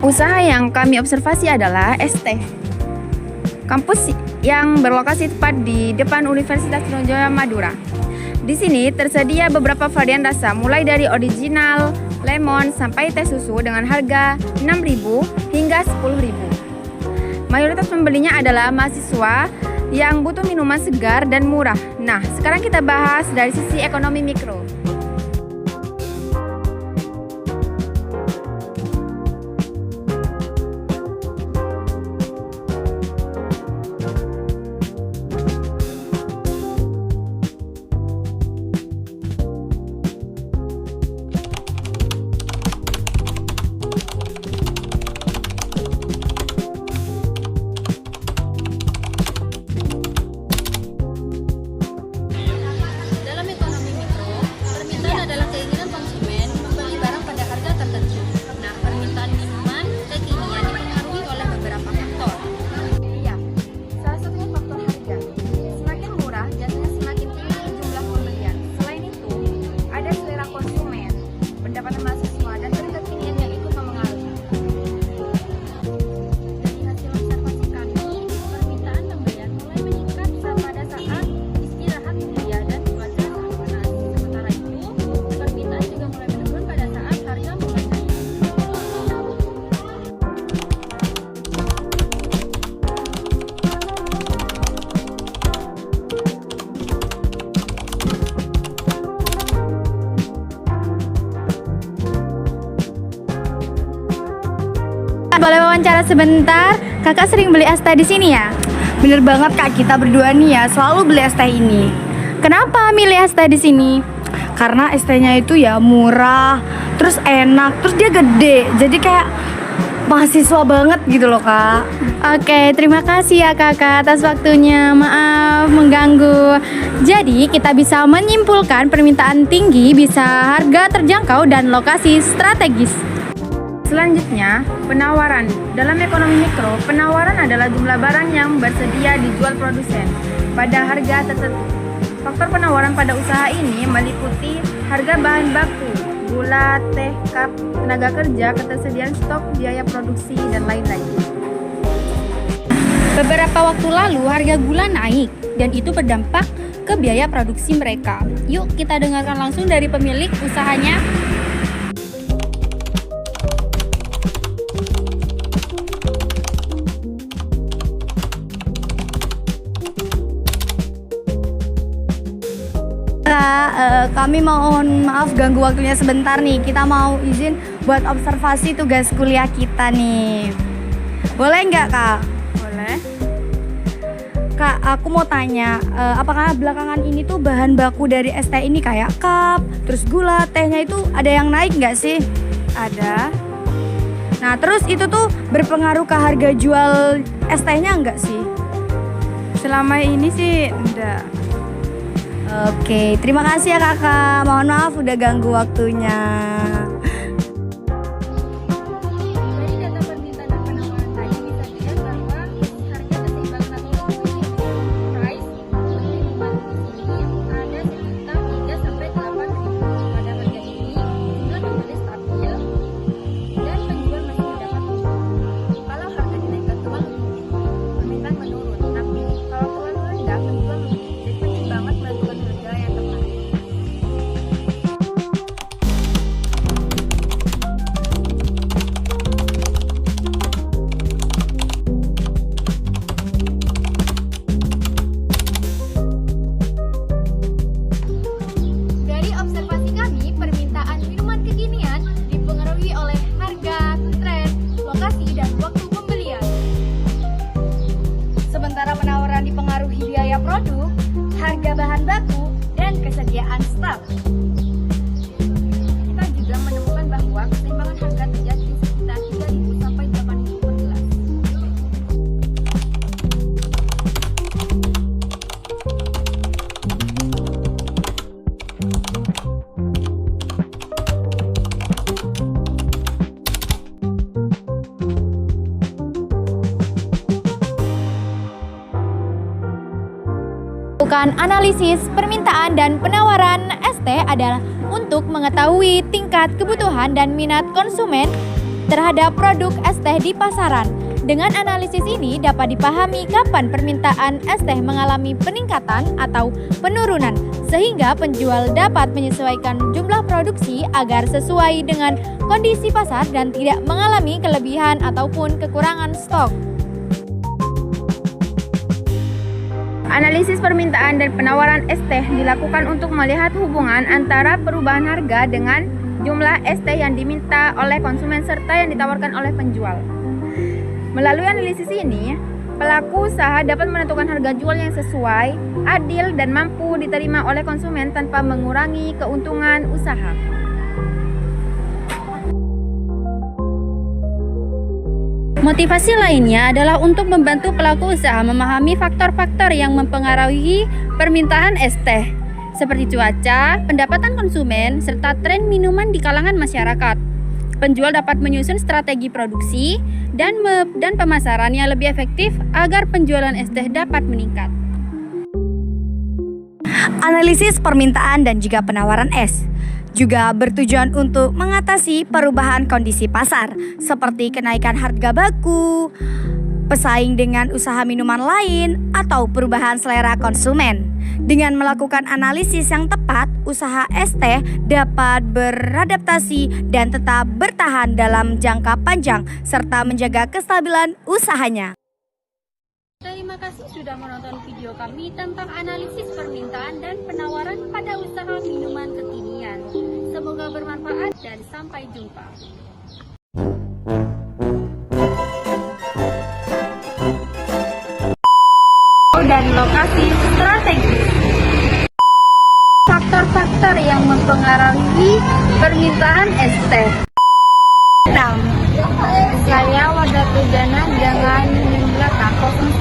Usaha yang kami observasi adalah ST. Kampus yang berlokasi tepat di depan Universitas Sriwijaya Madura. Di sini tersedia beberapa varian rasa mulai dari original, lemon, sampai teh susu dengan harga 6.000 hingga 10.000. Mayoritas pembelinya adalah mahasiswa yang butuh minuman segar dan murah. Nah, sekarang kita bahas dari sisi ekonomi mikro. Boleh wawancara sebentar? Kakak sering beli es teh di sini ya? Bener banget Kak, kita berdua nih ya selalu beli es teh ini. Kenapa milih es teh di sini? Karena es tehnya itu ya murah, terus enak, terus dia gede. Jadi kayak mahasiswa banget gitu loh Kak. Oke, terima kasih ya kakak atas waktunya. Maaf mengganggu. Jadi kita bisa menyimpulkan permintaan tinggi bisa harga terjangkau dan lokasi strategis. Selanjutnya, penawaran. Dalam ekonomi mikro, penawaran adalah jumlah barang yang bersedia dijual produsen pada harga tertentu. Faktor penawaran pada usaha ini meliputi harga bahan baku, gula, teh, kap, tenaga kerja, ketersediaan stok, biaya produksi, dan lain-lain. Beberapa waktu lalu harga gula naik dan itu berdampak ke biaya produksi mereka. Yuk kita dengarkan langsung dari pemilik usahanya. Kami mohon maaf ganggu waktunya sebentar nih. Kita mau izin buat observasi tugas kuliah kita nih. Boleh nggak Kak? Boleh. Kak, aku mau tanya, apakah belakangan ini tuh bahan baku dari es teh ini kayak cup, terus gula, tehnya itu ada yang naik nggak sih? Ada. Nah, terus itu tuh berpengaruh ke harga jual es tehnya nggak sih? Selama ini sih enggak. Oke, terima kasih ya kakak. Mohon maaf udah ganggu waktunya. Dari data permintaan dan penawaran tadi bisa dilihat bahwa harga keseimbangan atau price minuman di sini ada sekitar 3 sampai 8 ribu. Pada harga ini jumlah pembeli stabil dan penjual masih mendapat untung. Kalau harga dinaikkan terlalu permintaan menurun, tapi kalau terlalu rendah penjual menurun. Jadi penting banget menentukan harga yang tepat. Dari observasi kami, permintaan minuman kekinian dipengaruhi oleh harga, tren, lokasi, dan waktu pembelian. Sementara penawaran dipengaruhi biaya produk, harga bahan baku, dan kesediaan stok. Kita juga menemukan bahwa keseimbangan harga terjadi di sekitar 3.000 sampai 8.000 per gelas. Melakukan analisis permintaan dan penawaran ST adalah untuk mengetahui tingkat kebutuhan dan minat konsumen terhadap produk es teh di pasaran. Dengan analisis ini dapat dipahami kapan permintaan es teh mengalami peningkatan atau penurunan, sehingga penjual dapat menyesuaikan jumlah produksi agar sesuai dengan kondisi pasar dan tidak mengalami kelebihan ataupun kekurangan stok. Analisis permintaan dan penawaran es teh dilakukan untuk melihat hubungan antara perubahan harga dengan jumlah es teh yang diminta oleh konsumen serta yang ditawarkan oleh penjual. Melalui analisis ini, pelaku usaha dapat menentukan harga jual yang sesuai, adil, dan mampu diterima oleh konsumen tanpa mengurangi keuntungan usaha. Motivasi lainnya adalah untuk membantu pelaku usaha memahami faktor-faktor yang mempengaruhi permintaan es teh, seperti cuaca, pendapatan konsumen, serta tren minuman di kalangan masyarakat. Penjual dapat menyusun strategi produksi dan pemasaran yang lebih efektif agar penjualan es teh dapat meningkat. Analisis permintaan dan juga penawaran es juga bertujuan untuk mengatasi perubahan kondisi pasar seperti kenaikan harga baku, pesaing dengan usaha minuman lain, atau perubahan selera konsumen. Dengan melakukan analisis yang tepat, usaha es teh dapat beradaptasi dan tetap bertahan dalam jangka panjang serta menjaga kestabilan usahanya. Terima kasih sudah menonton video kami tentang analisis permintaan dan penawaran pada usaha minuman kekinian. Semoga bermanfaat dan sampai jumpa. Dan lokasi strategis. Faktor-faktor yang mempengaruhi permintaan es teh. Saya Wardah Tujana dengan jumlah K09.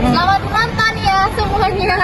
Selamat menonton ya semuanya.